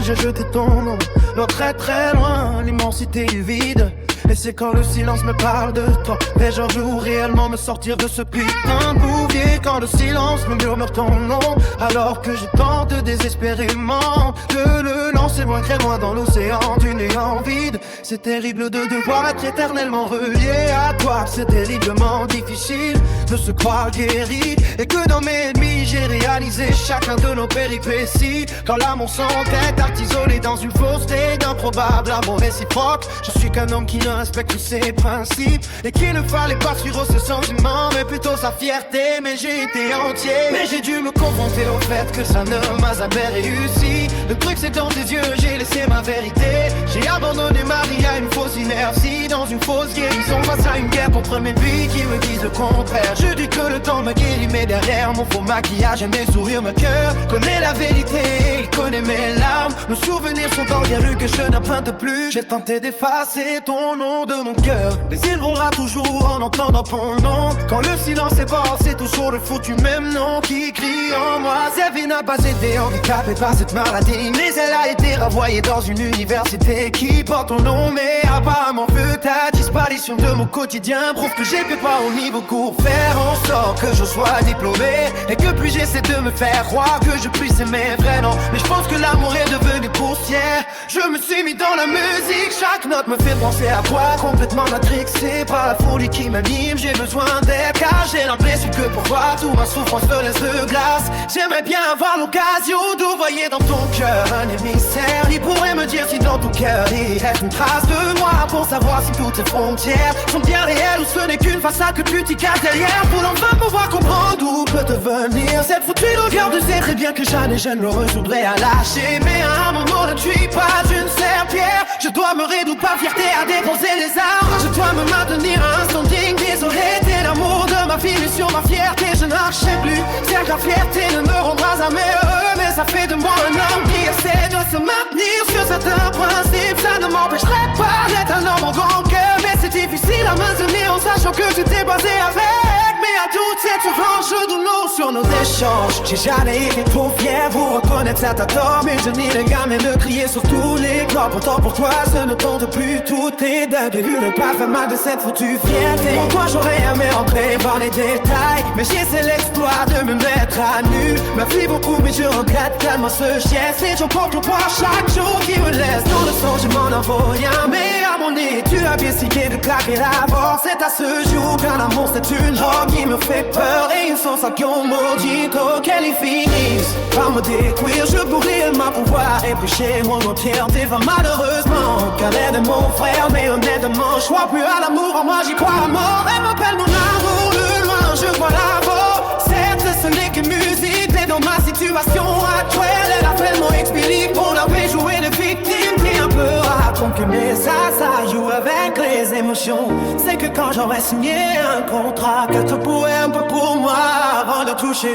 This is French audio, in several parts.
j'ai jeté ton nom. Loin, très très loin, l'immensité du vide. Et c'est quand le silence me parle de toi. Vais-je un jour réellement me sortir de ce putain de bouvier? Quand le silence me murmure ton nom, alors que je tente désespérément de le lancer loin, très loin dans l'océan du néant vide. C'est terrible de devoir être éternellement relié à toi. C'est terriblement difficile de se croire guéri. Et que dans mes ennemis j'ai réalisé chacun de nos péripéties. Quand l'amour s'entête, acte isolé dans une fausseté d'improbable amour réciproque. Je suis qu'un homme qui ne respecte tous ses principes et qu'il ne fallait pas suivre ce sentiment, mais plutôt sa fierté. Mais j'ai été entier, mais j'ai dû me confronter au fait que ça ne m'a jamais réussi. Le truc c'est que dans tes yeux j'ai laissé ma vérité. J'ai abandonné ma vie à une fausse inertie, dans une fausse guérison face à une guerre contre mes vies qui me disent le contraire. Je dis que le temps me guérit, mais derrière mon faux maquillage et mes sourires, mon cœur connaît la vérité, il connaît mes larmes. Nos souvenirs sont dans les rues que je n'emprunte plus. J'ai tenté d'effacer ton nom de mon cœur, mais il mourra toujours en entendant ton nom. Quand le silence est fort, c'est toujours le foutu même nom qui crie en moi. Sa vie n'a pas été handicapée par cette maladie, mais elle a été renvoyée dans une université qui porte ton nom. Mais apparemment vu ta disparition de mon quotidien prouve que j'ai fait pas au niveau court. Faire en sorte que je sois diplômé et que plus j'essaie de me faire croire que je puisse aimer vraiment. Mais je pense que l'amour est devenu poussière. Je me suis mis dans la musique, chaque note me fait penser à toi. Complètement matrixé par la folie qui m'anime. J'ai besoin d'aide car j'ai l'impression que pour toi toute ma souffrance se laisse de glace. J'aimerais bien avoir l'occasion d'envoyer dans ton cœur un émissaire. Il pourrait me dire si dans ton cœur il reste une trace de moi, pour savoir si toutes tes frontières sont bien réelles ou ce n'est qu'une façade que tu t'y casses derrière. Pour enfin pouvoir comprendre d'où peut te venir cette foutue longueur. Tu sais très bien que jamais je ne le résoudrai à lâcher, mais à un moment ne suis pas une serpillère. Je dois me réduire par fierté à déposer les armes. Je dois me maintenir à un standing. Désolé, t'es l'amour de ma vie, mais sur ma fierté je n'archais plus. C'est que la fierté ne me rendra jamais heureux, mais ça fait de moi un homme qui essaie de se maintenir sur certains principes. Ça ne m'empêcherait pas d'être un homme en grand cœur, mais c'est difficile à maintenir en sachant que tu t'es basé avec. Mais à toute cette souffrance, je donne l'eau sur nos échanges. J'ai jamais été trop fier pour reconnaître certains torts, mais je nie les gamins de crier sur tous les corps. Pourtant pour toi, ce ne compte plus, tout est dingue. J'ai vu ne pas faire mal de cette foutue fierté. Pour toi, j'aurais aimé rentrer dans les détails, mais j'ai c'est l'exploit de me mettre à nu. Ma vie beaucoup, mais je regrette tellement ce chien. C'est je porte le poids chaque jour qui me laisse dans le sang, je m'en envoie rien. Mais à mon nez, tu as bien signé de claquer la mort. C'est à ce jour qu'un amour c'est une drogue qui me fait peur. Et une sensation maudite auquel ils finissent par me détruire. Je pourrais ma pouvoir éplucher mon entièreté. Va malheureusement qu'elle est de mon frère, mais honnêtement je crois plus à l'amour. En moi j'y crois à mort. Elle m'appelle mon amour, de loin je vois la mort. Certes ce n'est que musique, mais dans ma situation actuelle elle a tellement expédié qu'on avait joué de victime. T'es un peu raconte que mais ça joue avec les émotions. C'est que quand j'aurais signé un contrat, que te pourrais un peu pour moi avant de toucher.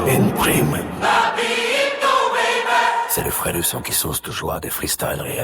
Une prime. C'est le frais de son qui sauce de joie des freestyles réels.